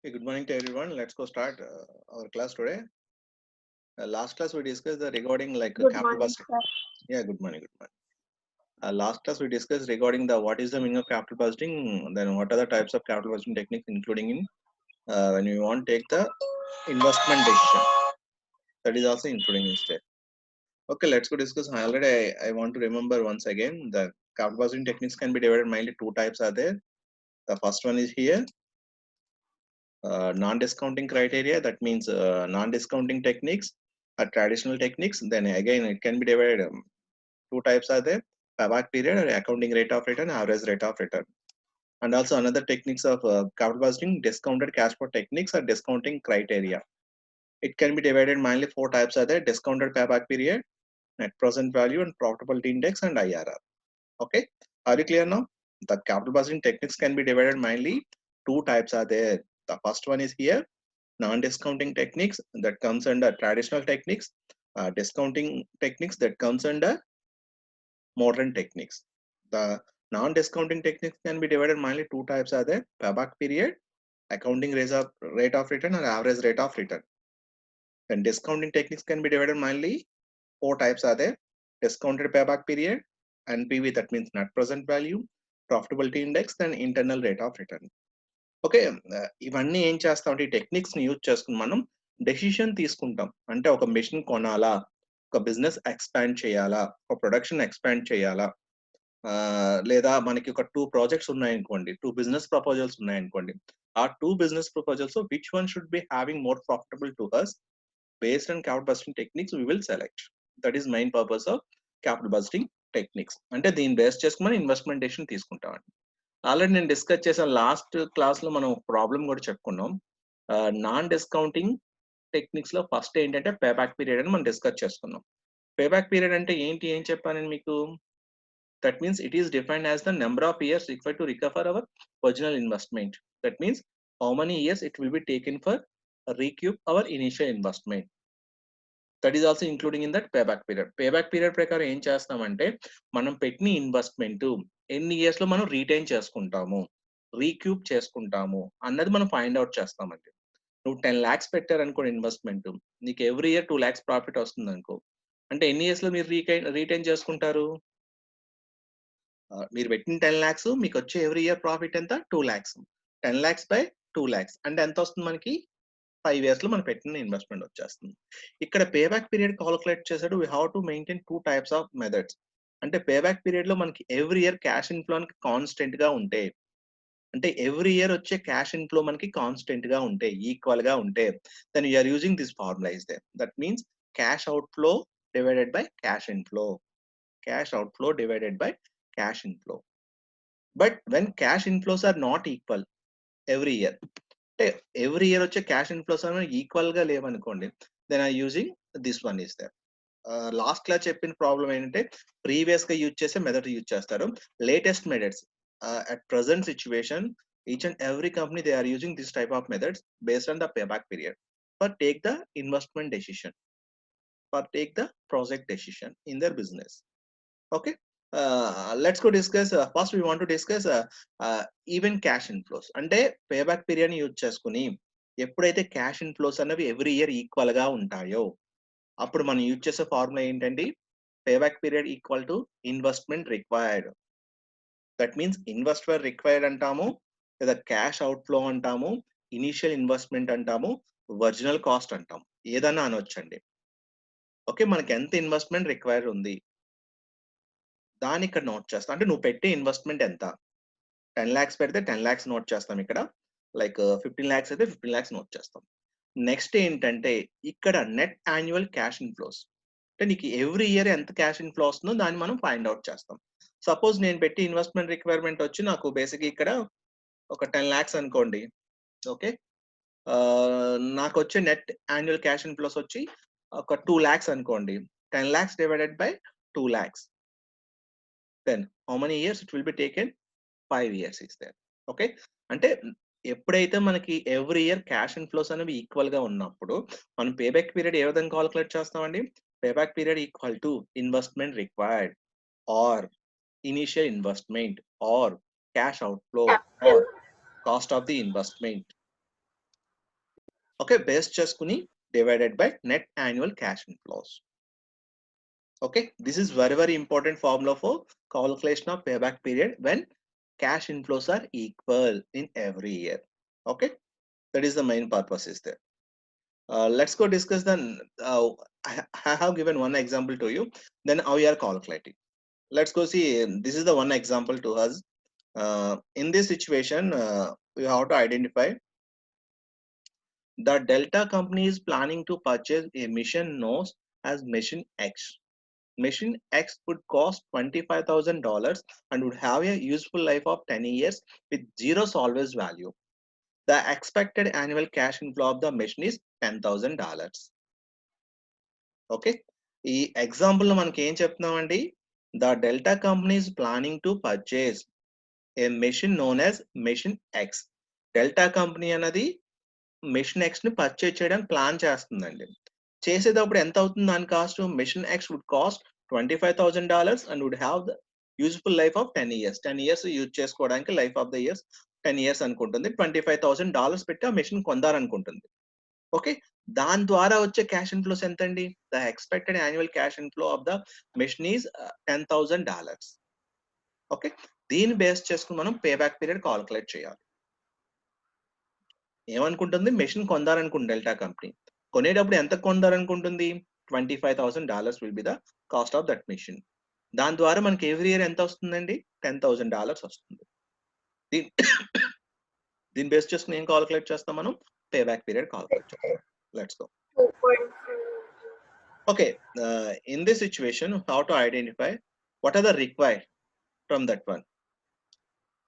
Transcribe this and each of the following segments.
Hey, good morning to everyone. Let's go start our class today. Last class we discussed the regarding like Good capital morning, budgeting. sir. Yeah, good morning, good morning. Last class we discussed regarding the what is the meaning of capital budgeting, then what are the types of capital budgeting techniques, including in when you want to take the investment decision. That is also including in step. Okay, let's go discuss. I want to remember once again the capital budgeting techniques can be divided mainly two types are there. The first one is here non-discounting criteria, that means non-discounting techniques are traditional techniques. Then again it can be divided two types are there: payback period or accounting rate of return, average rate of return. And also another techniques of capital budgeting, discounted cash flow techniques or discounting criteria. It can be divided mainly four types are there: discounted payback period, net present value, and profitability index, and IRR. Okay, are you clear now? The capital budgeting techniques can be divided mainly two types are there. The first one is here non-discounting techniques, that comes under traditional techniques, discounting techniques that comes under modern techniques. The non-discounting techniques can be divided mainly two types are there: payback period, accounting rate of return, or average rate of return. Then discounting techniques can be divided mainly four types are there: discounted payback period, NPV, that means net present value, profitability index, then internal rate of return. Okay. ఇవన్నీ ఏం చేస్తామంటే ఈ techniques ని use చేసుకుని మనం decision తీసుకుంటాం. అంటే ఒక మెషిన్ కొనాలా, ఒక బిజినెస్ ఎక్స్పాండ్ చేయాలా, ఒక ప్రొడక్షన్ ఎక్స్పాండ్ చేయాలా, లేదా మనకి ఒక టూ ప్రాజెక్ట్స్ ఉన్నాయనుకోండి, టూ బిజినెస్ ప్రపోజల్స్ ఉన్నాయనుకోండి. ఆ two business proposals which one should be having more profitable to us based on capital budgeting techniques we will select. That is main purpose of capital budgeting techniques. అంటే దీన్ని base చేసుకుని investment decision తీసుకుంటాం. Already నేను discuss చేసాను last class లో, మనం problem కూడా చెప్పుకున్నాం. నాన్ డిస్కౌంటింగ్ టెక్నిక్స్ లో ఫస్ట్ ఏంటంటే పేబ్యాక్ పీరియడ్ అని మనం డిస్కస్ చేసుకున్నాం. పేబ్యాక్ పీరియడ్ అంటే ఏంటి, ఏం చెప్పాను నేను మీకు? That means it is defined as the number of years required to recover our original investment. That means how many years it will be taken for recoup our initial investment. That is also including in that payback period. Payback period ప్రకారం ఏం చేస్తామంటే మనం పెట్టిన investment ఎన్ని years లో మనం retain చేసుకుంటాము, రీక్యూప్ చేసుకుంటాము అన్నది మనం ఫైండ్ అవుట్ చేస్తామండి. నువ్వు 10 lakhs పెట్టారనుకో ఇన్వెస్ట్మెంట్, నీకు ఎవ్రీ ఇయర్ 2 lakhs ప్రాఫిట్ వస్తుంది అనుకో, అంటే ఎన్ని ఇయర్స్ లో మీరు రీటైన్ చేసుకుంటారు? మీరు పెట్టిన 10 lakhs మీకు వచ్చే ఎవ్రీ ఇయర్ ప్రాఫిట్ ఎంత? 2 lakhs. 10 lakhs బై 2 lakhs అంటే ఎంత వస్తుంది మనకి? 5 years లో మనం పెట్టిన ఇన్వెస్ట్మెంట్ వచ్చేస్తుంది. ఇక్కడ పేబ్యాక్ పీరియడ్ కాలిక్యులేట్ చేసాడు. We have to maintain two types of methods. అంటే పేబ్యాక్ పీరియడ్ లో మనకి every year cash inflow constant గా ఉంటే, అంటే ఎవ్రీ ఇయర్ వచ్చే క్యాష్ ఇన్ఫ్లో మనకి కాన్స్టెంట్ గా ఉంటే, ఈక్వల్ గా ఉంటే, then you're using this formula is there. That means cash outflow divided by cash inflow, cash outflow divided by cash inflow. But when cash inflows are not equal every year, అంటే every year వచ్చే cash inflows అనేవి equal గా లేవనుకోండి, then I using this one is there. Last class చెప్పిన problem ఏంటంటే previous గా use చేసే method use చేస్తారు. Latest methods at present situation, each and every company they are using this type of methods based on the payback period for take the investment decision, for take the project decision in their business. Okay, let's go discuss. First we want to discuss even cash inflows. అంటే payback period ని use చేసుకుని ఎప్పుడైతే cash inflows అనేవి every year equal గా ఉంటాయో, అప్పుడు మనం use చేసే ఫార్ములా ఏంటండి? Payback period equal to investment required. That means investment required అంటాము, లేదా క్యాష్ అవుట్ఫ్లో అంటాము, ఇనిషియల్ ఇన్వెస్ట్మెంట్ అంటాము, ఒరిజినల్ కాస్ట్ అంటాము, ఏదన్నా అనొచ్చండి. ఓకే, మనకి ఎంత ఇన్వెస్ట్మెంట్ రిక్వైర్ ఉంది దాన్ని ఇక్కడ నోట్ చేస్తాం. అంటే నువ్వు పెట్టే ఇన్వెస్ట్మెంట్ ఎంత? 10 lakhs పెడితే 10 lakhs నోట్ చేస్తాం ఇక్కడ. లైక్ 15 lakhs అయితే 15 lakhs నోట్ చేస్తాం. నెక్స్ట్ ఏంటంటే ఇక్కడ నెట్ యాన్యువల్ క్యాష్ ఇన్ఫ్లోస్, అంటే నీకు ఎవ్రీ ఇయర్ ఎంత క్యాష్ ఇన్ఫ్లో వస్తుందో దాన్ని మనం ఫైండ్ అవుట్ చేస్తాం. సపోజ్ నేను పెట్టి ఇన్వెస్ట్మెంట్ రిక్వైర్మెంట్ వచ్చి నాకు బేసిక్ ఇక్కడ ఒక 10 lakhs అనుకోండి. ఓకే, నాకు వచ్చే నెట్ యాన్యువల్ క్యాష్ ఇన్ఫ్లోస్ వచ్చి ఒక 2 lakhs అనుకోండి. 10 lakhs divided by 2 lakhs, then how many years it will be taken? 5 years is there. Okay, అంటే ఎప్పుడైతే మనకి ఎవ్రీ ఇయర్ క్యాష్ ఇన్ఫ్లోస్ అనేవి ఈక్వల్ గా ఉన్నప్పుడు మనం పేబ్యాక్ పీరియడ్ ఏ విధంగా కాలిక్యులేట్ చేస్తామండి? Payback period equal to investment required or initial investment or cash outflow or cost of the investment. Okay, base చేసుకుని divided by net annual cash inflows. Okay, this is very, very important formula for calculation of payback period when cash inflows are equal in every year. Okay, that is the main purpose is there. Let's go discuss then. I have given one example to you, then how you are calculating. Let's go see. This is the one example to us. In this situation, we have to identify the Delta company is planning to purchase a mission known as Mission X. Machine X would cost $25,000 and would have a useful life of 10 years with zero salvage value. The expected annual cash inflow of the machine is $10,000. Okay. ఈ example లో మనకి ఏం చెప్తున్నామండి, the Delta company is planning to purchase a machine known as Machine X. Delta company అనేది machine X ని purchase చేయడానికి plan చేస్తుందండి. చేసేటప్పుడు ఎంత అవుతుంది దాని cost? Machine X would cost $25,000 and would have the useful life of 10 years. 10 years use చేసుకోవడానికి life of the years 10 years అనుకుంటుంది. $25,000 పెట్టి ఆ మెషిన్ కొందారనుకుంటుంది. ఓకే, దాని ద్వారా వచ్చే క్యాష్ ఇన్ఫ్లోస్ ఎంత అండి? The expected annual cash inflow of the machine is $10,000. Okay, దీన్ని బేస్ చేసుకుని మనం పే బ్యాక్ పీరియడ్ కాల్కులేట్ చేయాలి. ఏమనుకుంటుంది? మెషిన్ కొందారనుకుంటుంది డెల్టా కంపెనీ. కొనేటప్పుడు ఎంత కొందారనుకుంటుంది? $25,000 will be the cost of that machine. దాని ద్వారా మనకి ఎవ్రీ ఇయర్ ఎంత వస్తుందండి? $10,000 వస్తుంది. దీన్ని బేస్ చేసుకుని ఏం కాల్కులేట్ చేస్తాం మనం? పే బ్యాక్ పీరియడ్ కాల్కులేట్ చేస్తాం. Let's go. Okay, in this situation, how to identify what are the required from that one?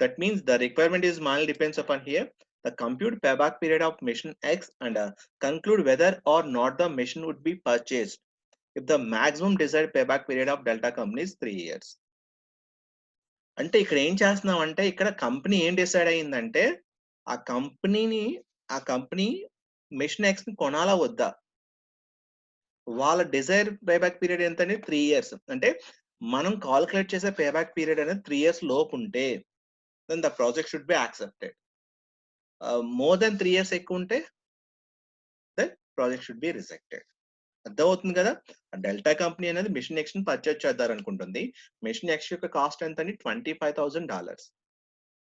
That means the requirement is mainly depends upon here. The compute payback period of machine X and conclude whether or not the machine would be purchased if the maximum desired payback period of Delta company is 3 years. అంటే ఇక్కడ ఏం చేస్తున్నాం అంటే, ఇక్కడ company ఏం decide అయ్యిందంటే, ఆ company machine X ని కొనాలా వద్దా? వాళ్ళ డిజైర్ పేబ్యాక్ పీరియడ్ ఎంత అండి? 3 years. అంటే మనం కాల్కులేట్ చేసే పేబ్యాక్ పీరియడ్ అనేది 3 years లోపు ఉంటే then the project should be accepted. More than 3 years ఎక్కువ ఉంటే then project should be rejected. అర్థమవుతుంది కదా? డెల్టా కంపెనీ అనేది మిషన్ ఎక్స్ ని పర్చేజ్ చేద్దారనుకుంటుంది. మిషన్ ఎక్స్ యొక్క కాస్ట్ ఎంత అండి? $25,000.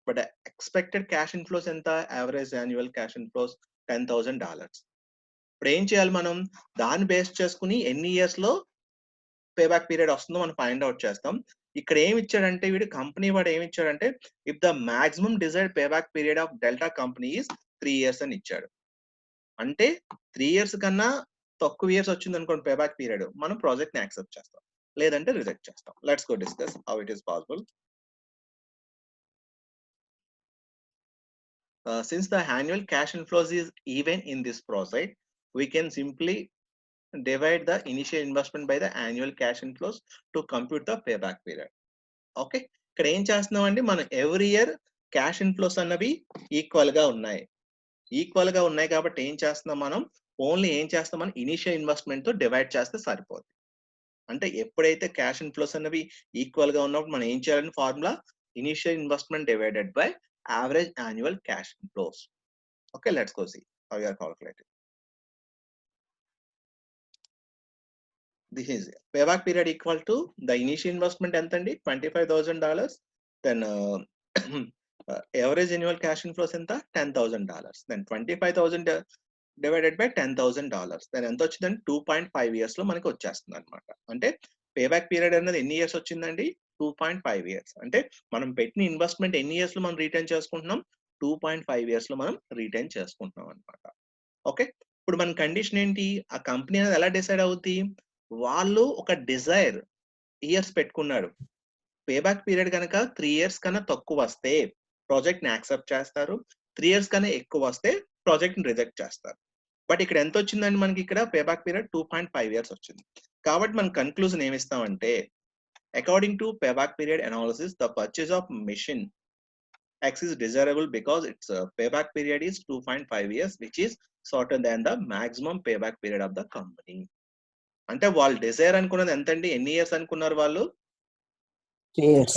బట్ ఎక్స్పెక్టెడ్ క్యాష్ ఇన్ఫ్లోస్ ఎంత? Average annual cash inflows $10,000. ఇప్పుడు ఏం చేయాలి మనం? దాన్ని బేస్ చేసుకుని ఎన్ని ఇయర్స్ లో పేబ్యాక్ పీరియడ్ వస్తుందో మనం ఫైండ్ అవుట్ చేస్తాం. ఇక్కడ ఏమి ఇచ్చాడంటే, వీడు కంపెనీ వాడు ఏమి ఇచ్చాడంటే, if the maximum desired payback period of delta company is 3 years అని ఇచ్చాడు. అంటే 3 years కన్నా తక్కువ ఇయర్స్ వచ్చింది అనుకోండి పేబ్యాక్ పీరియడ్, మనం ప్రాజెక్ట్ ని యాక్సెప్ట్ చేస్తాం, లేదంటే రిజెక్ట్ చేస్తాం. Let's go discuss how it is possible. Since the annual cash inflows is even in this project, we can simply divide the initial investment by the annual cash inflows to compute the payback period. Okay, ఇక్కడ ఏం చేస్తున్నాం అండి, మనం every year cash inflows అన్నవి equal గా ఉన్నాయి కాబట్టి ఏం చేస్తున్నాం మనం? ఓన్లీ ఏం చేస్తాం మనం? ఇనిషియల్ ఇన్వెస్ట్మెంట్ తో డివైడ్ చేస్తే సరిపోతుంది. అంటే ఎప్పుడైతే క్యాష్ ఇన్ఫ్లోస్ అన్నవి ఈక్వల్ గా ఉన్నప్పుడు మనం ఏం చేయాలని formula? Initial investment divided by average annual cash inflows. Okay, let's go see how you are calculating. This is payback period equal to the initial investment ఎంత అండి? $25,000. Then average annual cash inflows ఎంత? $10,000. Then 25,000 divided by $10,000. Then ఎంత వచ్చిందండి? 2.5 years లో మనకి వచ్చేస్తుంది అనమాట. అంటే పేబ్యాక్ పీరియడ్ అనేది ఎన్ని ఇయర్స్ వచ్చిందండి? 2.5 years. అంటే మనం పెట్టిన ఇన్వెస్ట్మెంట్ ఎన్ని ఇయర్స్ లో మనం రిటర్న్ చేసుకుంటున్నాం? 2.5 years లో మనం రిటర్న్ చేసుకుంటున్నాం అనమాట. ఓకే, ఇప్పుడు మన కండిషన్ ఏంటి? ఆ కంపెనీ అనేది ఎలా డిసైడ్ అవుద్ది? వాళ్ళు ఒక డిజైర్ ఇయర్స్ పెట్టుకున్నాడు. పేబ్యాక్ పీరియడ్ కనుక 3 years కన్నా తక్కువ వస్తే ప్రాజెక్ట్ ని యాక్సెప్ట్ చేస్తారు, 3 years కన్నా ఎక్కువ వస్తే ప్రాజెక్ట్ ని రిజెక్ట్ చేస్తారు. బట్ ఇక్కడ ఎంత వచ్చిందండి మనకి? ఇక్కడ పేబ్యాక్ పీరియడ్ 2.5 years వచ్చింది. కాబట్టి మన కన్క్లూజన్ ఏమి ఇస్తామంటే, according to payback period analysis, the purchase of machine X is desirable because its payback period is 2.5 years, which is shorter than the maximum payback period of the company. అంటే వాళ్ళు Dzire అనుకున్నది ఎంత అండి? ఎన్ని years అనుకున్నారు వాళ్ళు? 3 years.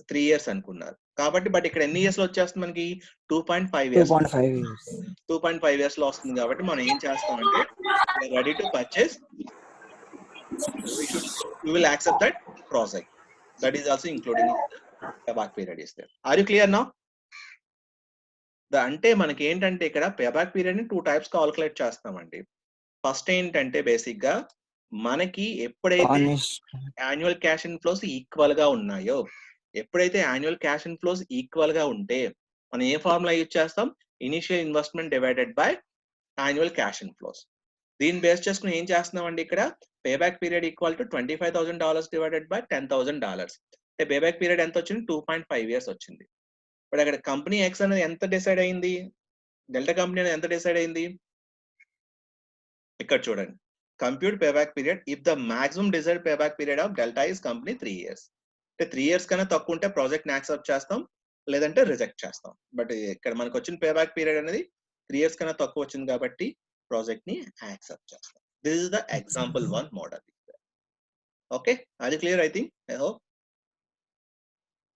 3 years అనుకున్నారు. కాబట్టి బట్ ఇక్కడ ఎన్ని ఇయర్స్ లో వచ్చేస్తుంది మనకి 2.5 years 2.5 years. 2.5 years లో వస్తుంది కాబట్టి మనం ఏం చేస్తామంటే ready to purchase we will accept that project. That is also including in the payback period is there. Are you clear now? అంటే మనకి ఏంటంటే ఇక్కడ పేబ్యాక్ పీరియడ్ ని 2 types కాల్కులేట్ చేస్తామండి. ఫస్ట్ ఏంటంటే బేసిక్ గా మనకి ఎప్పుడైతే యాన్యువల్ క్యాష్ ఇన్ఫ్లోస్ ఈక్వల్ గా ఉన్నాయో, ఎప్పుడైతే యాన్యువల్ క్యాష్ ఇన్ఫ్లోస్ ఈక్వల్ గా ఉంటే మనం ఏ ఫార్ములా యూజ్ చేస్తాం? Initial investment divided by annual cash inflows. దీన్ని బేస్ చేసుకుని ఏం చేస్తున్నామండి ఇక్కడ payback period equal to $25,000 divided by $10,000. అంటే పేబ్యాక్ పీరియడ్ ఎంత వచ్చింది? 2.5 years వచ్చింది. ఇప్పుడు అక్కడ కంపెనీ ఎక్స్ అనేది ఎంత డిసైడ్ అయింది? డెల్టా కంపెనీ అనేది ఎంత డిసైడ్ అయింది? ఇక్కడ చూడండి, compute payback period if the maximum desired payback period of delta is company 3 years. అంటే 3 years కన్నా తక్కువ ఉంటే ప్రాజెక్ట్ ని యాక్సెప్ట్ చేస్తాం, లేదంటే రిజెక్ట్ చేస్తాం. బట్ ఇక్కడ మనకు వచ్చిన పేబ్యాక్ పీరియడ్ అనేది 3 years కన్నా తక్కువ వచ్చింది కాబట్టి ప్రాజెక్ట్ ని యాక్సెప్ట్ చేస్తాం. This is the example 1 model. Okay, అది clear I think, I hope.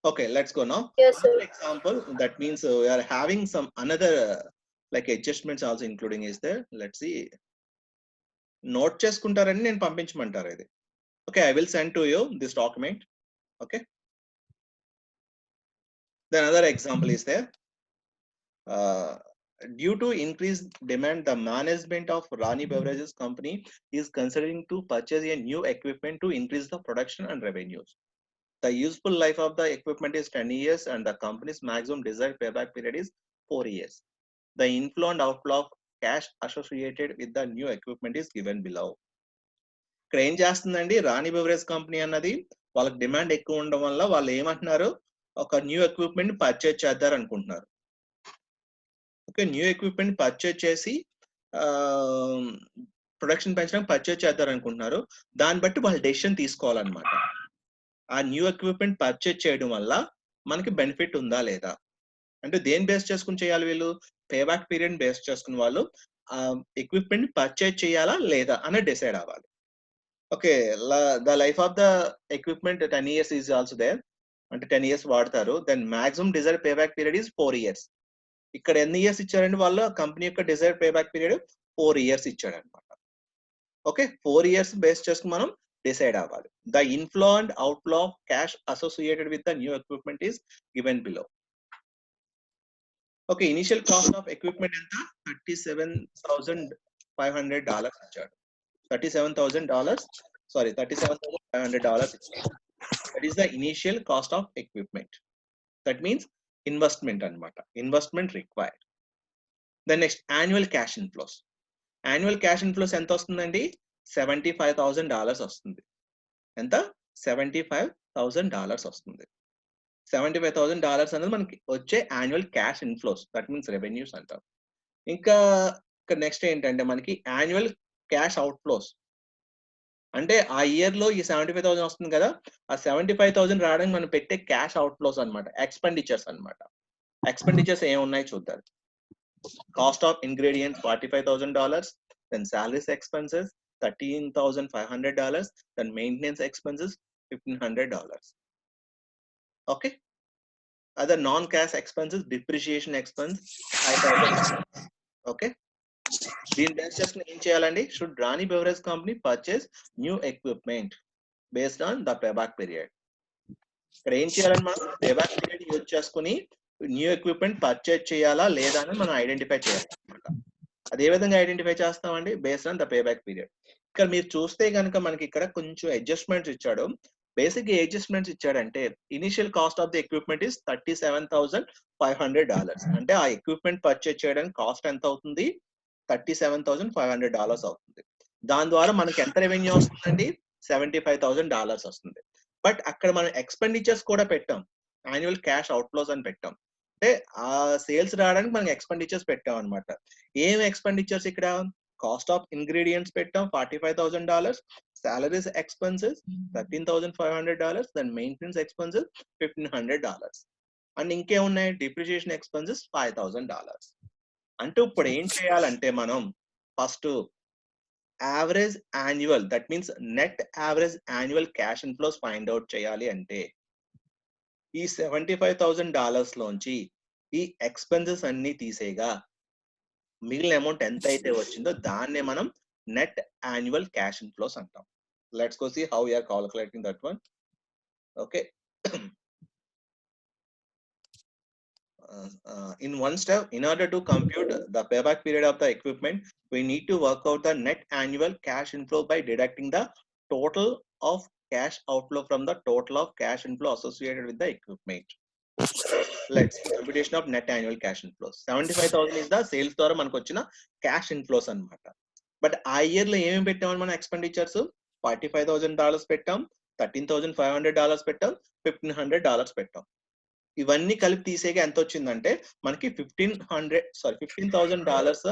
Okay, let's go now. Yes, sir. Another example, that means we are having some another like adjustments also including is there. Let's see. Note చేసుకుంటారని నేను పంపించమంటారు ఇది. Okay, I will send to you this document. Okay. Then another example is there. Due to increased demand, the management of Rani Beverages Company is considering to purchase a new equipment to increase the production and revenues. The useful life of the equipment is 10 years and the company's maximum desired payback period is 4 years. The inflow and outflow of cash associated with the new equipment is given below. ఇక్కడ ఏం చేస్తుందండి, రాణి beverage company అన్నది వాళ్ళకి demand ఎక్కువ ఉండడం వల్ల వాళ్ళు ఏమంటున్నారు, ఒక న్యూ ఎక్విప్మెంట్ పర్చేజ్ చేద్దారు అనుకుంటున్నారు. ఓకే, న్యూ ఎక్విప్మెంట్ పర్చేజ్ చేసి ప్రొడక్షన్ పెంచడానికి పర్చేజ్ చేద్దారు అనుకుంటున్నారు. దాన్ని బట్టి వాళ్ళు డెసిషన్ తీసుకోవాలన్నమాట. ఆ న్యూ ఎక్విప్మెంట్ పర్చేజ్ చేయడం వల్ల మనకి బెనిఫిట్ ఉందా లేదా, అంటే దేని బేస్ చేసుకుని చేయాలి వీళ్ళు? పేబ్యాక్ పీరియడ్ బేస్ చేసుకుని వాళ్ళు ఆ ఎక్విప్మెంట్ పర్చేజ్ చేయాలా లేదా అని డిసైడ్ అవ్వాలి. Okay, the life of the equipment 10 years is also there, అంటే 10 years వాడతారు. Then maximum desired payback period is 4 years. ఇక్కడ ఎన్ని ఇయర్స్ ఇచ్చారండి వాళ్ళు? కంపెనీ యొక్క డిజైర్డ్ పేబ్యాక్ పీరియడ్ 4 years ఇచ్చాడు అనమాట. ఓకే, 4 years బేస్ చేసుకుని మనం decide అవ్వాలి. The inflow and outflow of cash associated with the new equipment is given below. Okay, initial cost of equipment ఎంత? $37,500 ఇచ్చాడు. $37,500 ఇచ్చాడు. That is the initial cost of equipment. That means investment అన్నమాట, investment required. The next, annual cash inflows. Annual cash inflows ఎంత వస్తుందండి? $75,000 వస్తుంది. ఎంత? $75,000 వస్తుంది. $75,000 అనేది మనకి వచ్చే annual cash inflows, that means revenues అంటాం. ఇంకా ఇక్కడ నెక్స్ట్ ఏంటంటే మనకి యాన్యువల్ క్యాష్ అవుట్ఫ్లోస్, అంటే ఆ ఇయర్ లో ఈ 75,000 వస్తుంది కదా, ఆ 75,000 రావడానికి మనం పెట్టే క్యాష్ అవుట్ఫ్లోస్ అన్నమాట, ఎక్స్పెండిచర్స్ అన్నమాట. ఎక్స్పెండిచర్స్ ఏమున్నాయి చూద్దాం. Cost of ingredients $45,000, then salaries expenses $13,500, then maintenance expenses $1,500. Okay, other non-cash expenses, depreciation expense $5,000. Okay, దీని బేస్ చేసుకుని ఏం చేయాలండి? Should Rani Beverage Company purchase new equipment based on the payback period? ఇక్కడ ఏం చేయాలని మనం పేబ్యాక్ పీరియడ్ యూజ్ చేసుకుని new equipment purchase చేయాలా లేదా అని మనం ఐడెంటిఫై చేయాలి అనమాట. అదే విధంగా ఐడెంటిఫై చేస్తామండి based on the payback period. ఇక్కడ మీరు చూస్తే కనుక మనకి ఇక్కడ కొంచెం అడ్జస్ట్మెంట్స్ ఇచ్చాడు. బేసిక్ అడ్జస్ట్మెంట్స్ ఇచ్చాడంటే initial cost of the equipment is $37,500. అంటే ఆ ఎక్విప్మెంట్ పర్చేజ్ చేయడానికి కాస్ట్ ఎంత అవుతుంది? $37,500 అవుతుంది. దాని ద్వారా మనకి ఎంత రెవెన్యూ వస్తుందండి? $75,000 వస్తుంది. బట్ అక్కడ మనం ఎక్స్పెండిచర్స్ కూడా పెట్టాం, యాన్యువల్ క్యాష్ అవుట్ఫ్లోస్ అని పెట్టాం. అంటే ఆ సేల్స్ రావడానికి మనం ఎక్స్పెండిచర్స్ పెట్టాం అనమాట. ఏం ఎక్స్పెండిచర్స్ ఇక్కడ? కాస్ట్ ఆఫ్ ఇంగ్రీడియంట్స్ పెట్టాం $45,000, salaries expenses $13,500, then maintenance expenses $1,500, and ఇంకేమున్నాయి? Depreciation expenses $5,000. అంటే ఇప్పుడు ఏం చేయాలంటే మనం first average annual, that means net average annual cash inflows find out చేయాలి. అంటే ఈ $75,000 లోంచి ఈ ఎక్స్పెన్సెస్ అన్ని తీసేగా మిగిలిన అమౌంట్ ఎంత అయితే వచ్చిందో దాన్నే మనం నెట్ యాన్యువల్ క్యాష్ ఇన్ఫ్లోస్ అంటాం. Let's go see how we are calculating that one. Okay, in one step, in order to compute the payback period of the equipment, we need to work out the net annual cash inflow by deducting the total of cash outflow from the total of cash inflow associated with the equipment. Let's computation of net annual cash inflows. 75,000 is the sales ద్వారా మనకు వచ్చిన cash inflows అన్నమాట. But ఆ year లో ఏమేమి పెట్టామని మన expenditures $45,000 పెట్టాం, $13,500 పెట్టాం, $1,500 పెట్టాం. ఇవన్నీ కలిపి తీసేగా ఎంత వచ్చిందంటే మనకి $15,000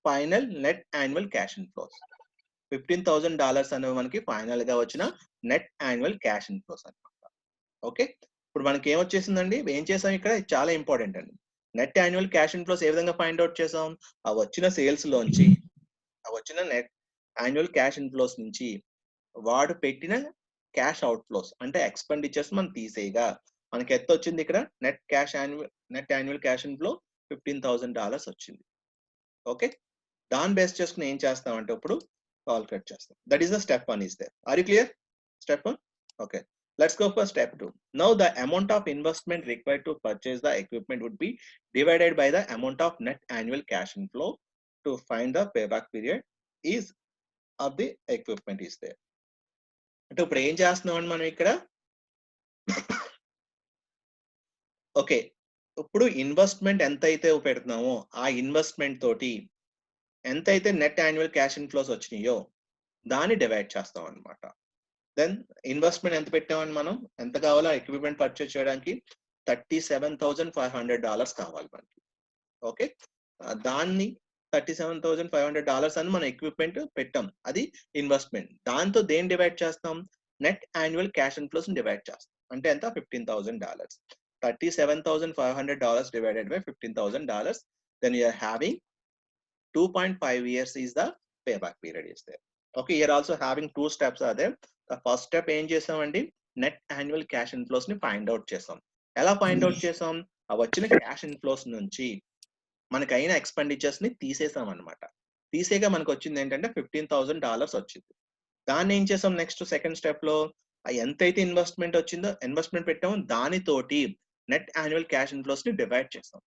final net annual cash inflows. $15,000 అనేవి మనకి ఫైనల్ గా వచ్చిన నెట్ యాన్యువల్ క్యాష్ ఇన్ఫ్లోస్ అనమాట. ఓకే, ఇప్పుడు మనకి ఏమొచ్చేసిందండి, ఏం చేసాం ఇక్కడ, చాలా ఇంపార్టెంట్ అండి. నెట్ యాన్యువల్ క్యాష్ ఇన్ఫ్లోస్ ఏ విధంగా ఫైండ్ అవుట్ చేసాం, ఆ వచ్చిన సేల్స్ లోంచి ఆ వచ్చిన నెట్ యాన్యువల్ క్యాష్ ఇన్ఫ్లోస్ నుంచి వాడు పెట్టిన క్యాష్ అవుట్ఫ్లోస్ అంటే ఎక్స్పెండిచర్స్ మనం తీసేయగా మనకి ఎంత వచ్చింది ఇక్కడ, నెట్ యాన్యువల్ క్యాష్ ఇన్ఫ్లో $15,000 వచ్చింది. ఓకే, దాన్ని బేస్ చేసుకుని ఏం చేస్తామంటే ఇప్పుడు కాల్కులేట్ చేస్తాం. That is the step 1 is there. Are you clear? Step 1. Okay, let's go for step 2. Now the amount of investment required to purchase the equipment would be divided by the amount of net annual cash inflow to find the payback period is of the equipment is there. అంటే ఇప్పుడు ఏం చేస్తున్నాం మనం ఇక్కడ, okay, ఇప్పుడు investment ఎంత అయితే పెడుతున్నామో ఆ ఇన్వెస్ట్మెంట్ తోటి ఎంతైతే నెట్ యాన్యువల్ క్యాష్ ఇన్ఫ్లోస్ వచ్చినాయో దాన్ని డివైడ్ చేస్తాం అనమాట. దెన్ ఇన్వెస్ట్మెంట్ ఎంత పెట్టామని మనం, ఎంత కావాలో ఎక్విప్మెంట్ పర్చేస్ చేయడానికి $37,500 కావాలి మనకి. ఓకే, దాన్ని $37,500 అని మనం ఎక్విప్మెంట్ పెట్టాం, అది ఇన్వెస్ట్మెంట్. దాంతో దేన్ని డివైడ్ చేస్తాం, net annual cash inflows divide చేస్తాం. అంటే ఎంత, $15,000. $37,500 divided by $15,000. Then you are having 2.5 years is the payback period is there. Okay, here also having two steps are there. The first step ఏం చేసామండి, net annual cash inflows ని find out చేసాం. ఎలా find out చేసాం, ఆ వచ్చిన cash inflows నుంచి మనకి అయిన ఎక్స్పెండిచర్స్ ని తీసేసాం అనమాట. తీసేగా మనకు వచ్చింది ఏంటంటే $15,000 వచ్చింది. దాన్ని ఏం చేసాం, నెక్స్ట్ సెకండ్ స్టెప్ లో ఎంతైతే ఇన్వెస్ట్మెంట్ వచ్చిందో ఇన్వెస్ట్మెంట్ పెట్టామో దానితోటి నెట్ యాన్యువల్ క్యాష్ ఇన్ఫ్లోస్ ని డివైడ్ చేస్తాం.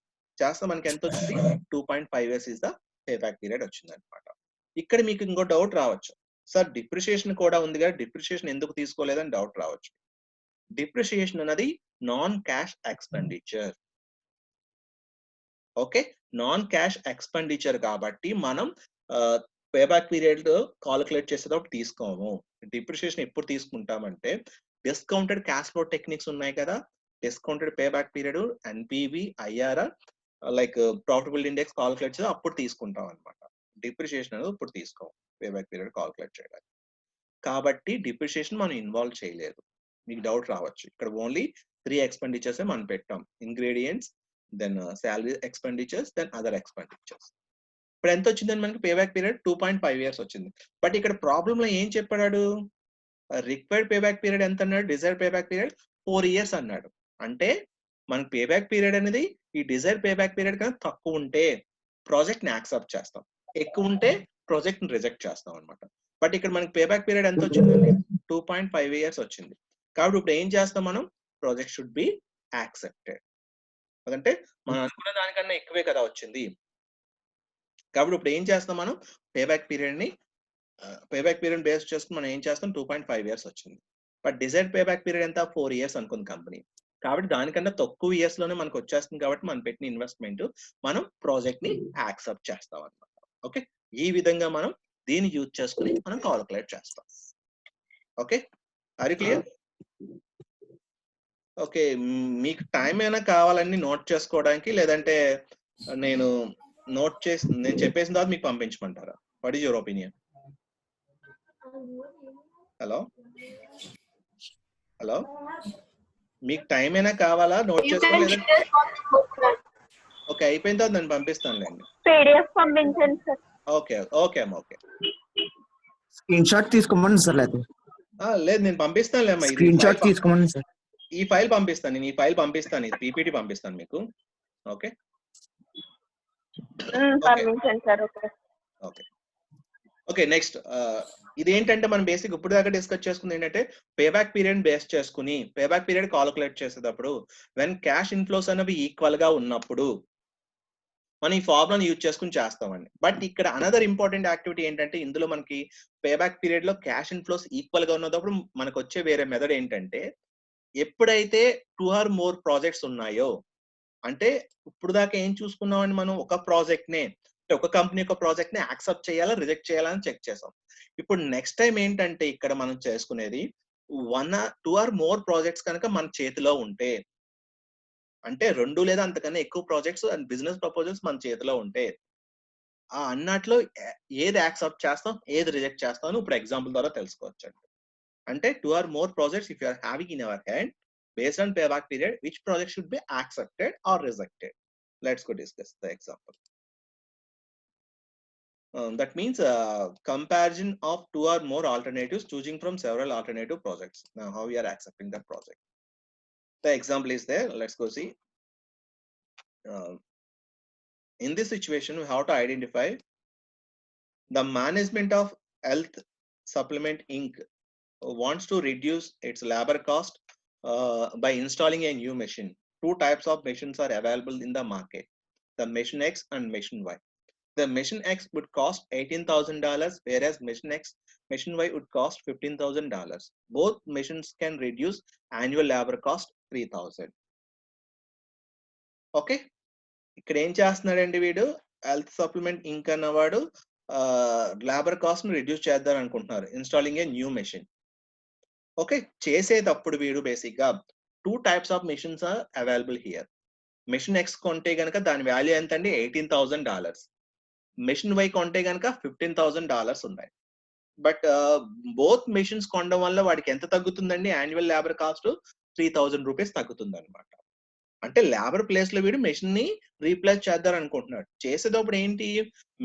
మనకి ఎంత వచ్చింది, 2.5 years is the payback period వచ్చింది అనమాట. ఇక్కడ మీకు ఇంకో డౌట్ రావచ్చు, సార్ డిప్రిషియేషన్ కూడా ఉంది కదా, డిప్రిషియేషన్ ఎందుకు తీసుకోలేదని డౌట్ రావచ్చు. డిప్రిషియేషన్ అనేది non cash expenditure. Okay, non cash expenditure కాబట్టి మనం పేబ్యాక్ పీరియడ్ కాలిక్యులేట్ చేసేటప్పుడు తీసుకోము. డిప్రిషియేషన్ ఎప్పుడు తీసుకుంటామంటే డిస్కౌంటెడ్ క్యాష్ ఫ్లో టెక్నిక్స్ ఉన్నాయి కదా, discounted payback period, NPV, IRR, like profitability index calculate చేసి అప్పుడు తీసుకుంటాం అనమాట. డిప్రిషియేషన్ అనేది ఇప్పుడు తీసుకోం పేబ్యాక్ పీరియడ్ కాలిక్యులేట్ చేయడానికి. కాబట్టి డిప్రిషియేషన్ మనం ఇన్వాల్వ్ చేయలేదు. మీకు డౌట్ రావచ్చు, ఇక్కడ ఓన్లీ 3 ఎక్స్పెండిచర్స్ మనం పెట్టాం, ingredients, then salary expenditures, then other expenditures. ఇప్పుడు ఎంత వచ్చిందని మనకి పేబ్యాక్ పీరియడ్ 2.5 years వచ్చింది. బట్ ఇక్కడ ప్రాబ్లమ్ లో ఏం చెప్పాడు, రిక్వైర్డ్ పేబ్యాక్ పీరియడ్ ఎంత అన్నాడు, డిజైర్డ్ పేబ్యాక్ పీరియడ్ 4 years అన్నాడు. అంటే మన పేబ్యాక్ పీరియడ్ అనేది ఈ డిజైర్డ్ పేబ్యాక్ పీరియడ్ కన్నా తక్కువ ఉంటే ప్రాజెక్ట్ ని యాక్సెప్ట్ చేస్తాం, ఎక్కువ ఉంటే ప్రాజెక్ట్ ని రిజెక్ట్ చేస్తాం అనమాట. బట్ ఇక్కడ మనకి పేబ్యాక్ పీరియడ్ ఎంత వచ్చిందండి, 2.5 years వచ్చింది. కాబట్టి ఇప్పుడు ఏం చేస్తాం మనం, ప్రాజెక్ట్ షుడ్ బి యాక్సెప్టెడ్. అంటే మనం అనుకున్న దానికన్నా ఎక్కువే కదా వచ్చింది. కాబట్టి ఇప్పుడు ఏం చేస్తాం మనం, పేబ్యాక్ పీరియడ్ బేస్ చేసుకుని మనం ఏం చేస్తాం, 2.5 years వచ్చింది. బట్ డిజైర్డ్ పేబ్యాక్ పీరియడ్ ఎంత, 4 years అనుకుంది కంపెనీ. కాబట్టి దానికన్నా తక్కువ ఇయర్స్ లోనే మనకు వచ్చేస్తుంది. కాబట్టి మనం పెట్టిన ఇన్వెస్ట్మెంట్ మనం ప్రాజెక్ట్ ని యాక్సెప్ట్ చేస్తాం అనమాట. ఓకే, ఈ విధంగా మనం దీన్ని యూజ్ చేసుకుని మనం కాలిక్యులేట్ చేస్తాం. Okay, are you clear? Okay, మీకు టైం ఏమైనా కావాలని నోట్ చేసుకోవడానికి, లేదంటే నేను చెప్పేసిన తర్వాత మీకు పంపించమంటారా? What is your opinion? Hello, మీకు టైం అయినా కావాలా నోట్ చేసుకోవాలి? ఓకే, అయిపోయిన తర్వాత నేను పంపిస్తానులేండి. పీడిఎఫ్ పంపించండి సార్. ఓకే ఓకే అమ్మా, ఓకే. స్క్రీన్ షాట్ తీసుకోమని సార్, లేదు లేదు నేను పంపిస్తానులే అమ్మా. స్క్రీన్ షాట్ తీసుకోమని సార్. ఈ ఫైల్ పంపిస్తాను, నేను ఈ ఫైల్ పంపిస్తాను, ఇది పీపీటీ పంపిస్తాను మీకు. ఓకే పంపించండి sir. Okay okay okay. Next ఇదేంటంటే మనం బేసిక్ ఇప్పుడు దాకా డిస్కస్ చేసుకుంది ఏంటంటే పేబ్యాక్ పీరియడ్ బేస్ చేసుకుని పేబ్యాక్ పీరియడ్ కాలిక్యులేట్ చేసేటప్పుడు వెన్ క్యాష్ ఇన్ఫ్లోస్ అనేవి ఈక్వల్ గా ఉన్నప్పుడు మనం ఈ ఫార్ములాని యూజ్ చేసుకుని చేస్తామండి. బట్ ఇక్కడ అనదర్ ఇంపార్టెంట్ యాక్టివిటీ ఏంటంటే ఇందులో మనకి పేబ్యాక్ పీరియడ్ లో క్యాష్ ఇన్ఫ్లోస్ ఈక్వల్ గా ఉన్నప్పుడు మనకు వచ్చే వేరే మెథడ్ ఏంటంటే ఎప్పుడైతే 2 or more ప్రాజెక్ట్స్ ఉన్నాయో, అంటే ఇప్పుడు దాకా ఏం చూసుకున్నామని మనం ఒక ప్రాజెక్ట్ నే ఒక కంపెనీ యొక్క ప్రాజెక్ట్ ని యాక్సెప్ట్ చేయాలా రిజెక్ట్ చేయాలా అని చెక్ చేసాం. ఇప్పుడు నెక్స్ట్ టైం ఏంటంటే ఇక్కడ మనం చేసుకునేది 2 or more ప్రాజెక్ట్స్ కనుక మన చేతిలో ఉంటే, అంటే 2 లేదా అంతకన్నా ఎక్కువ ప్రాజెక్ట్స్ అండ్ బిజినెస్ ప్రపోజల్స్ మన చేతిలో ఉంటే ఆ అన్నట్లో ఏది యాక్సెప్ట్ చేస్తాం ఏది రిజెక్ట్ చేస్తాం ఇప్పుడు ఎగ్జాంపుల్ ద్వారా తెలుసుకోవచ్చు. అంటే 2 or more projects if you are having in our hand based on payback period, which project should be accepted or rejected? Let's go discuss the example. That means comparison of 2 or more alternatives, choosing from several alternative projects. Now how we are accepting that project? The example is there. Let's go see. In this situation we have to identify the management of Health Supplement Inc. wants to reduce its labor cost by installing a new machine. Two types of machines are available in the market, the Machine X and Machine Y. The Machine X would cost $18,000, whereas Machine Y would cost $15,000. Both machines can reduce annual labor cost 3,000. Okay, ఇక్కడ ఏం చేస్తున్నాడండి వీడు, health supplement ఇంక్ అన్నవాడు labour cost ను reduce చేద్దాం అనుకుంటున్నారు, installing a new machine. Okay, చేసేటప్పుడు వీడు బేసిక్ గా 2 types of machines are available here. Machine X కొంటే గనక దాని వాల్యూ ఎంత అండి, $18,000. మెషిన్ వై కొంటే గనక $15,000 ఉన్నాయి. బట్ బోత్ మెషిన్స్ కొనడం వల్ల వాడికి ఎంత తగ్గుతుందండి, యాన్యువల్ లేబర్ కాస్ట్ 3,000 రూపీస్ తగ్గుతుంది అనమాట. అంటే లేబర్ ప్లేస్ లో వీడు మెషిన్ ని రీప్లేస్ చేద్దాం అనుకుంటున్నాడు. చేసేటప్పుడు ఏంటి,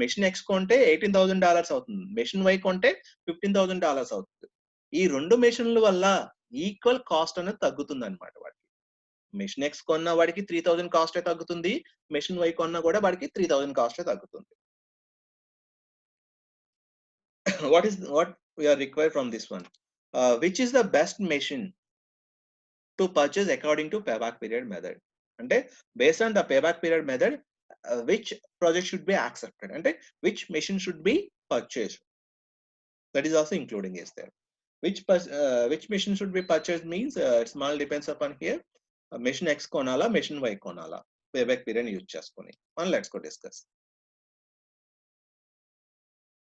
మెషిన్ ఎక్స్ కొంటే $18,000 అవుతుంది, మెషిన్ వై కొంటే $15,000 అవుతుంది. ఈ 2 మెషిన్ల వల్ల ఈక్వల్ కాస్ట్ అనేది తగ్గుతుంది అనమాట వాడికి. మెషిన్ ఎక్స్ కొన్న వాడికి 3,000 కాస్ట్ తగ్గుతుంది, మెషిన్ వై కొన్నా కూడా వాడికి 3,000 కాస్ట్ తగ్గుతుంది. what we are required from this one, which is the best machine to purchase according to payback period method? అంటే based on the payback period method, which project should be accepted, అంటే which machine should be purchased, that is also including is there. Which machine should be purchased means it small depends upon here, machine X కొనాలా machine Y కొనాలా, payback period use చేసుకొని. Let's go discuss.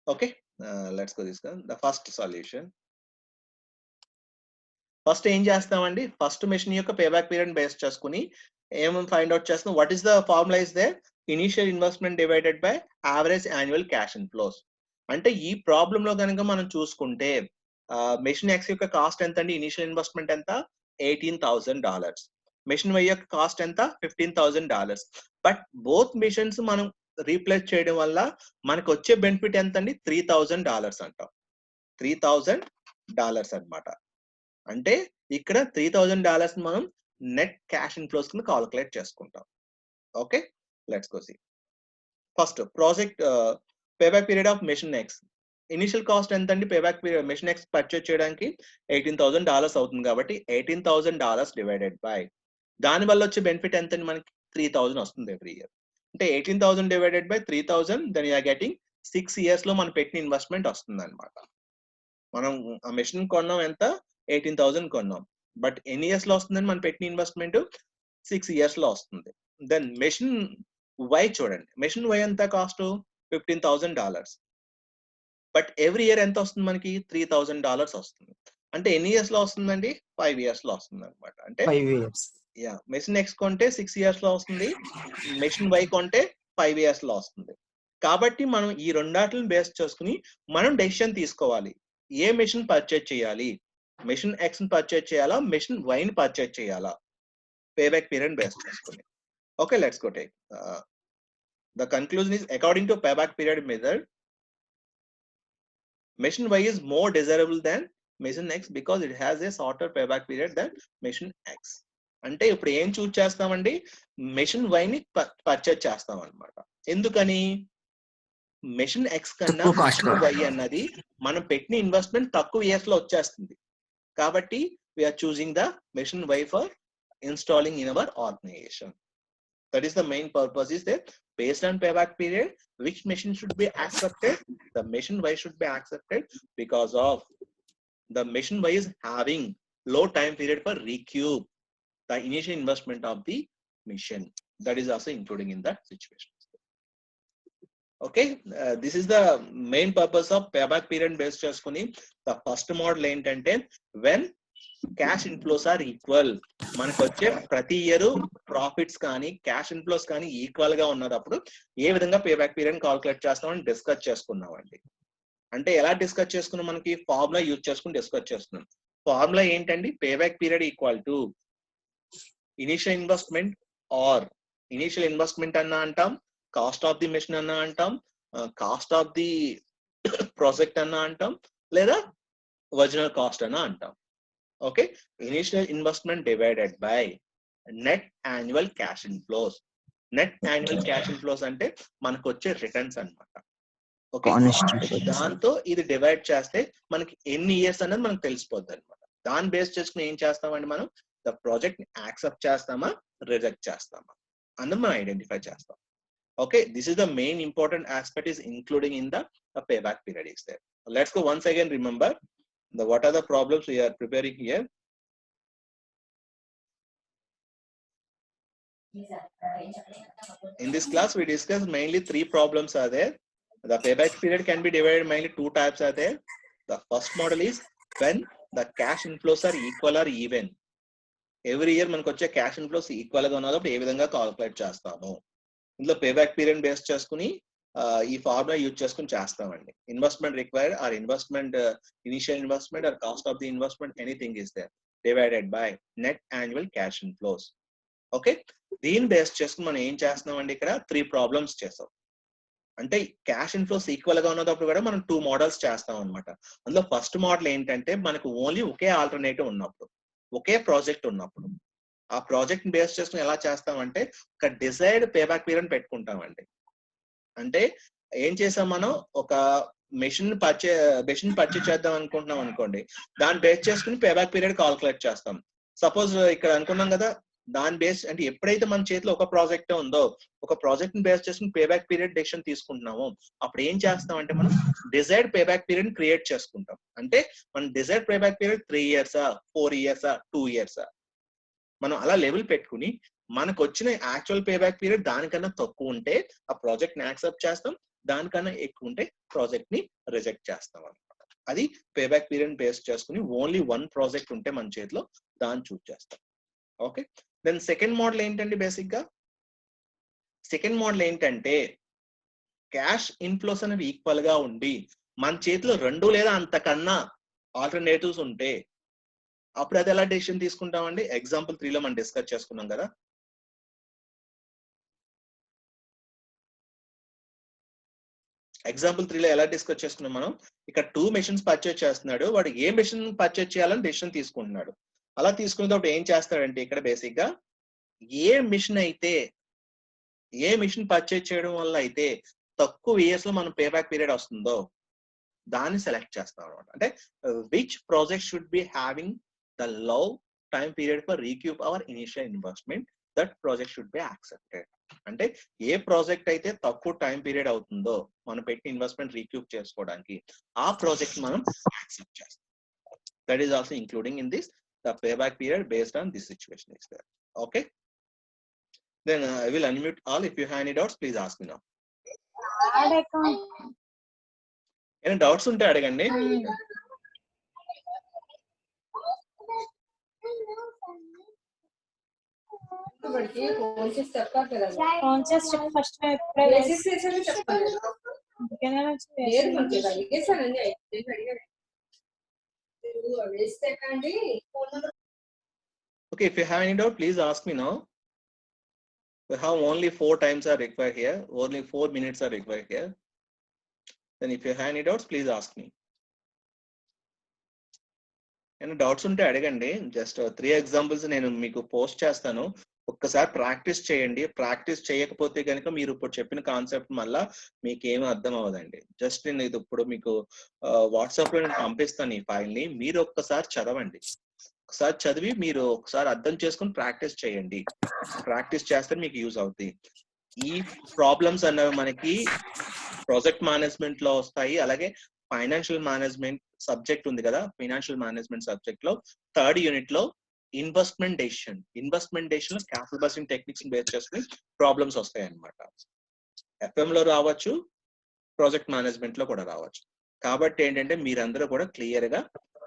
Okay, let's go discuss the first solution. First ఏం చేస్తామండి, first machine యొక్క payback period base చేసుకుని ఏమేమి find out చేస్తాం, what is the formula is they, initial investment divided by average annual cash inflows. అంటే ఈ problem లో కనుక మనం చూసుకుంటే మెషిన్ ఎక్స్ యొక్క కాస్ట్ ఎంత అండి, ఇనిషియల్ ఇన్వెస్ట్మెంట్ ఎంత, $18,000. మెషిన్ వై యొక్క కాస్ట్ ఎంత, $15,000. బట్ బోత్ మెషిన్స్ మనం రీప్లేస్ చేయడం వల్ల మనకు వచ్చే బెనిఫిట్ ఎంత అండి, $3,000 అంటాం. $3,000 అన్నమాట. అంటే ఇక్కడ $3,000 మనం నెట్ క్యాష్ ఇన్ఫ్లోస్ కింద కాలిక్యులేట్ చేసుకుంటాం. Okay, let's go see. First project payback period of machine X. Initial cost ఎంత అండి, payback period machine X purchase చేయడానికి $18,000 అవుతుంది కాబట్టి $18,000 డివైడెడ్ బై దాని వల్ల వచ్చే బెనిఫిట్ ఎంత అండి, మనకి 3,000 వస్తుంది ఎవ్రీ ఇయర్. అంటే 18,000 divided by 3,000, then you are getting 6 years లో మనం పెట్టిన ఇన్వెస్ట్మెంట్ వస్తుంది అనమాట. మనం ఆ మెషిన్ కొన్నాం ఎంత, 18,000 కొన్నాం, బట్ ఎన్ని ఇయర్స్ లో వస్తుందని మనం పెట్టిన ఇన్వెస్ట్మెంట్ 6 years లో వస్తుంది. దెన్ మెషిన్ వై చూడండి, మెషిన్ వై ఎంత కాస్ట్, $15,000, బట్ ఎవ్రీ ఇయర్ ఎంత వస్తుంది మనకి, $3,000 వస్తుంది. అంటే ఎన్ని ఇయర్స్ లో వస్తుందండి, 5 years లో వస్తుంది అనమాట. అంటే 5 years. యా, మెషిన్ ఎక్స్ కొంటే 6 years లో వస్తుంది, మెషిన్ వై కొంటే 5 years లో వస్తుంది. కాబట్టి మనం ఈ రెండాటిని బేస్ చేసుకుని మనం డెసిషన్ తీసుకోవాలి, ఏ మెషిన్ పర్చేజ్ చేయాలి, మెషిన్ ఎక్స్ ని పర్చేజ్ చేయాలా, మెషిన్ వై ని పర్చేజ్ చేయాలా, పేబ్యాక్ పీరియడ్ బేస్ చేసుకుని. Okay, let's go take the conclusion is according to payback period method, machine Y is more desirable than machine X because it has a shorter payback period than machine X. అంటే ఇప్పుడు ఏం చూస్ చేస్తామండి, machine వైని purchase చేస్తాం అనమాట. ఎందుకని, machine X కన్నా machine Y అన్నది మనం పెట్టిన ఇన్వెస్ట్మెంట్ తక్కువ ఇయర్స్ లో వచ్చేస్తుంది. కాబట్టి we're choosing the machine Y for installing in our organization. That is the main purpose is that based on payback period, which machine should be accepted? The machine Y should be accepted because of the machine Y is having low time period for recoup the initial investment of the machine. That is also including in that situation. Okay, this is the main purpose of payback period based cheskuni. The first model ఏంటంటే when cash inflows are equal, మనకు వచ్చే ప్రతి year profits కానీ cash inflows కానీ equal గా ఉన్నప్పుడు ఏ విధంగా పేబ్యాక్ పీరియడ్ కాల్కులేట్ చేస్తామని డిస్కస్ చేసుకున్నామండి. అంటే ఎలా డిస్కస్ చేసుకున్నాం, మనకి ఫార్ములా యూజ్ చేసుకుని డిస్కస్ చేసుకున్నాం. ఫార్ములా ఏంటండి, payback period equal to initial investment or initial investment అన్న అంటాం, కాస్ట్ ఆఫ్ ది మెషిన్ అన్న అంటాం, కాస్ట్ ఆఫ్ ది ప్రాజెక్ట్ అన్న అంటాం, లేదా ఒరిజినల్ కాస్ట్ అన్న అంటాం. Okay, initial investment divided by net annual cash inflows. Net annual cash inflows అంటే మనకు వచ్చే రిటర్న్స్ అన్నమాట. ఓకే, దాంతో ఇది డివైడ్ చేస్తే మనకి ఎన్ని ఇయర్స్ అనేది మనకు తెలిసిపోద్ది అనమాట. దాన్ని బేస్ చేసుకుని ఏం చేస్తామండి, మనం ద ప్రాజెక్ట్ ని యాక్సెప్ట్ చేస్తామా రిజెక్ట్ చేస్తామా అన్నది మనం ఐడెంటిఫై చేస్తాం. Okay, this is the main important aspect is including in the payback period is there. Let's go once again remember what are the problems we are preparing here. In this class we discussed mainly 3 problems are there. The payback period can be divided mainly 2 types are there. The first model is when the cash inflows are equal or even. Every year మనకు వచ్చే cash inflows equal గా ఉన్నప్పుడు ఏ విధంగా calculate చేస్తాము. ఇందులో payback period base చేసుకుని ఈ ఫార్ములా యూజ్ చేసుకుని చేస్తామండి. Investment required or investment initial investment or cost of the investment anything is there divided by net annual cash inflows. Okay, దీన్ని బేస్ చేసుకుని మనం ఏం చేస్తున్నామండి, ఇక్కడ 3 ప్రాబ్లమ్స్ చేస్తాం. అంటే క్యాష్ ఇన్ఫ్లోస్ ఈక్వల్ గా ఉన్నప్పుడు కూడా మనం 2 మోడల్స్ చేస్తాం అనమాట. అందులో ఫస్ట్ మోడల్ ఏంటంటే మనకు ఓన్లీ ఒకే ఆల్టర్నేటివ్ ఉన్నప్పుడు, ఒకే ప్రాజెక్ట్ ఉన్నప్పుడు ఆ ప్రాజెక్ట్ ని బేస్ చేసుకుని ఎలా చేస్తామంటే ఒక డిజైర్డ్ పేబ్యాక్ పీరియడ్ పెట్టుకుంటామండి. అంటే ఏం చేసాం, మనం ఒక మెషిన్ పర్చేజ్ చేద్దాం అనుకుంటున్నాం అనుకోండి, దాన్ని బేస్ చేసుకుని పేబ్యాక్ పీరియడ్ కాల్కులేట్ చేస్తాం. సపోజ్ ఇక్కడ అనుకున్నాం కదా, దాని బేస్ అంటే ఎప్పుడైతే మన చేతిలో ఒక ప్రాజెక్ట్ ఉందో ఒక ప్రాజెక్ట్ ని బేస్ చేసుకుని పేబ్యాక్ పీరియడ్ డెసిషన్ తీసుకుంటున్నాము, అప్పుడు ఏం చేస్తాం అంటే మనం డిజైర్డ్ పేబ్యాక్ పీరియడ్ క్రియేట్ చేసుకుంటాం. అంటే మన డిజైర్డ్ పేబ్యాక్ పీరియడ్ 3 ఇయర్సా 4 ఇయర్సా 2 ఇయర్సా మనం అలా లెవెల్ పెట్టుకుని మనకు వచ్చిన యాక్చువల్ పేబ్యాక్ పీరియడ్ దానికన్నా తక్కువ ఉంటే ఆ ప్రాజెక్ట్ ని యాక్సెప్ట్ చేస్తాం, దానికన్నా ఎక్కువ ఉంటే ప్రాజెక్ట్ ని రిజెక్ట్ చేస్తాం అనమాట. అది పేబ్యాక్ పీరియడ్ బేస్ చేసుకుని ఓన్లీ 1 ప్రాజెక్ట్ ఉంటే మన చేతిలో దాన్ని చూస్ చేస్తాం. ఓకే, దెన్ సెకండ్ మోడల్ ఏంటంటే బేసిక్ గా సెకండ్ మోడల్ ఏంటంటే క్యాష్ ఇన్ఫ్లోస్ అనేవి ఈక్వల్ గా ఉండి మన చేతిలో 2 లేదా అంతకన్నా ఆల్టర్నేటివ్స్ ఉంటే అప్పుడు అది ఎలా డెసిషన్ తీసుకుంటామండి. ఎగ్జాంపుల్ 3 లో మనం డిస్కస్ చేసుకున్నాం కదా. ఎగ్జాంపుల్ 3 లో ఎలా డిస్కస్ చేసుకున్నాం మనం, ఇక్కడ 2 మెషిన్స్ పర్చేజ్ చేస్తున్నాడు, వాడు ఏ మెషిన్ పర్చేజ్ చేయాలని డెసిషన్ తీసుకుంటున్నాడు. అలా తీసుకునేటప్పుడు ఏం చేస్తాడంటే ఇక్కడ బేసిక్ గా ఏ మిషన్ పర్చేజ్ చేయడం వల్ల అయితే తక్కువ ఇయర్స్ లో మనం పేబ్యాక్ పీరియడ్ వస్తుందో దాన్ని సెలెక్ట్ చేస్తాం అనమాట. అంటే which project should be having the low time period for recoup our initial investment, that project should be accepted. అంటే ఏ ప్రాజెక్ట్ అయితే తక్కువ టైం పీరియడ్ అవుతుందో మనం పెట్టి ఇన్వెస్ట్మెంట్ రీక్యూప్ చేసుకోవడానికి ఆ ప్రాజెక్ట్ మనం యాక్సెప్ట్ చేస్తాం. That is also including in this the payback period based on this situation is there. Okay, then I will unmute all. If you have any doubts please ask me now. ఏమైనా doubts ఉంటే అడగండి. Okay, if you have any doubt, please ask me now. We have only 4 times are required here. Only 4 minutes are required here. Then if you have any doubts, please ask me. ఏమైనా doubts ఉంటే అడగండి. Just 3 examples నేను మీకు post చేస్తాను. ఒక్కసారి practice చేయండి. Practice చేయకపోతే గనుక మీరు ఇప్పుడు చెప్పిన కాన్సెప్ట్ మళ్ళా మీకేమి అర్థం అవ్వదండి. జస్ట్ నేను ఇది ఇప్పుడు మీకు వాట్సాప్‌లో నేను పంపిస్తాను ఈ ఫైల్‌ని. మీరు ఒక్కసారి చదవండి. ఒకసారి చదివి మీరు ఒకసారి అర్థం చేసుకొని ప్రాక్టీస్ చేయండి. ప్రాక్టీస్ చేస్తే మీకు యూజ్ అవుద్ది. ఈ ప్రాబ్లమ్స్ అనేవి మనకి ప్రాజెక్ట్ మేనేజ్మెంట్ లో వస్తాయి. అలాగే ఫైనాన్షియల్ మేనేజ్మెంట్ సబ్జెక్ట్ ఉంది కదా, ఫైనాన్షియల్ మేనేజ్మెంట్ సబ్జెక్ట్ లో థర్డ్ యూనిట్ లో ఇన్వెస్ట్మెంట్ డెసిషన్ లో క్యాపిటల్ బడ్జెటింగ్ టెక్నిక్స్ బేస్ చేసుకుని ప్రాబ్లమ్స్ వస్తాయి అన్నమాట. ఎఫ్ఎం లో రావచ్చు, ప్రాజెక్ట్ మేనేజ్మెంట్ లో కూడా రావచ్చు. కాబట్టి ఏంటంటే మీరందరూ కూడా క్లియర్ గా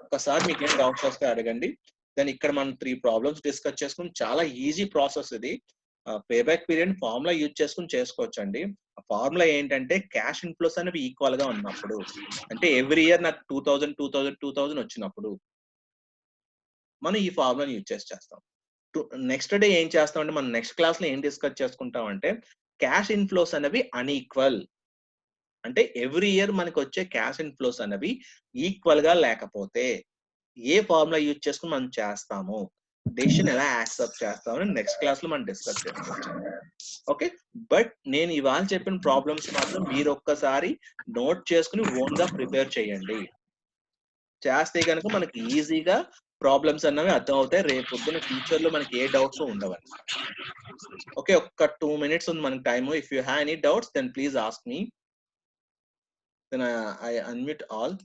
ఒకసారి మీకు ఏం డౌట్స్ వస్తే అడగండి. దెన్ ఇక్కడ మనం 3 ప్రాబ్లమ్స్ డిస్కస్ చేసుకుని చాలా ఈజీ ప్రాసెస్ ఇది. పేబ్యాక్ పీరియడ్ ఫార్ములా యూజ్ చేసుకుని చేసుకోవచ్చు అండి. ఆ ఫార్ములా ఏంటంటే క్యాష్ ఇన్ఫ్లోస్ అనేవి ఈక్వల్ గా ఉన్నప్పుడు, అంటే ఎవ్రీ ఇయర్ నాకు 2000 వచ్చినప్పుడు మనం ఈ ఫార్ములా యూజ్ చేస్తాం. నెక్స్ట్ డే ఏం చేస్తాం అంటే మనం నెక్స్ట్ క్లాస్ లో ఏం డిస్కస్ చేసుకుంటాం అంటే క్యాష్ ఇన్ఫ్లోస్ అనేవి అన్ఈక్వల్, అంటే ఎవ్రీ ఇయర్ మనకి వచ్చే క్యాష్ ఇన్ఫ్లోస్ అనేవి ఈక్వల్ గా లేకపోతే ఏ ఫార్ములా యూజ్ చేసుకుని మనం చేస్తాము, డెసిషన్ ఎలా యాక్సెప్ట్ చేస్తామని నెక్స్ట్ క్లాస్ లో మనం డిస్కస్ చేసుకోవచ్చు. ఓకే, బట్ నేను ఇవాళ చెప్పిన ప్రాబ్లమ్స్ మాత్రం మీరు ఒక్కసారి నోట్ చేసుకుని ఓన్ గా ప్రిపేర్ చేయండి. చేస్తే కనుక మనకి ఈజీగా ప్రాబ్లమ్స్ అన్నవి అర్థం అవుతాయి. రేపు పొద్దున ఫ్యూచర్ లో మనకి ఏ డౌట్స్ ఉండవని. ఓకే, ఒక్క 2 minutes ఉంది మనకి time. If you have any doubts then please ask me. Then I unmute all.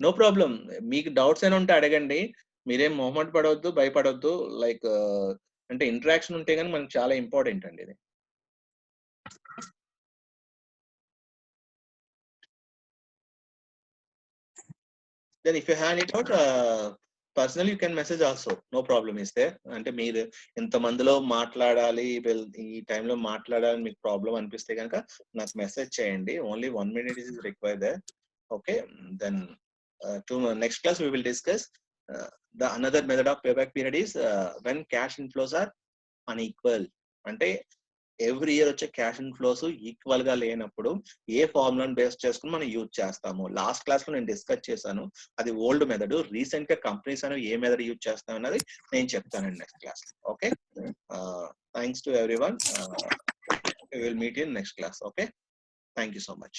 No problem. మీకు డౌట్స్ ఏమైనా ఉంటే అడగండి. మీరేం మొహమాట పడవద్దు, భయపడొద్దు. లైక్ అంటే ఇంటరాక్షన్ ఉంటే గానీ మనకు చాలా ఇంపార్టెంట్ అండి ఇది. Then if you have any doubt, personally you can message also. No problem is there. అంటే మీరు ఇంతమందిలో మాట్లాడాలి, ఈ టైంలో మాట్లాడాలని మీకు ప్రాబ్లం అనిపిస్తే కనుక నాకు మెసేజ్ చేయండి. Only 1 minute is required there. Okay, then to next class we will discuss the another method of payback period is when cash inflows are unequal. అంటే ఎవ్రీ ఇయర్ వచ్చే క్యాష్ ఇన్ఫ్లోస్ ఈక్వల్ గా లేనప్పుడు ఏ ఫార్ములాను base చేసుకుని మనం use చేస్తాము. Last class లో నేను డిస్కస్ చేశాను, అది ఓల్డ్ మెథడ్. రీసెంట్ గా కంపెనీస్ అనేవి ఏ మెథడ్ యూజ్ చేస్తాం అన్నది నేను చెప్తానండి next class. Okay, thanks to everyone. We will meet in next class. Okay, thank you so much.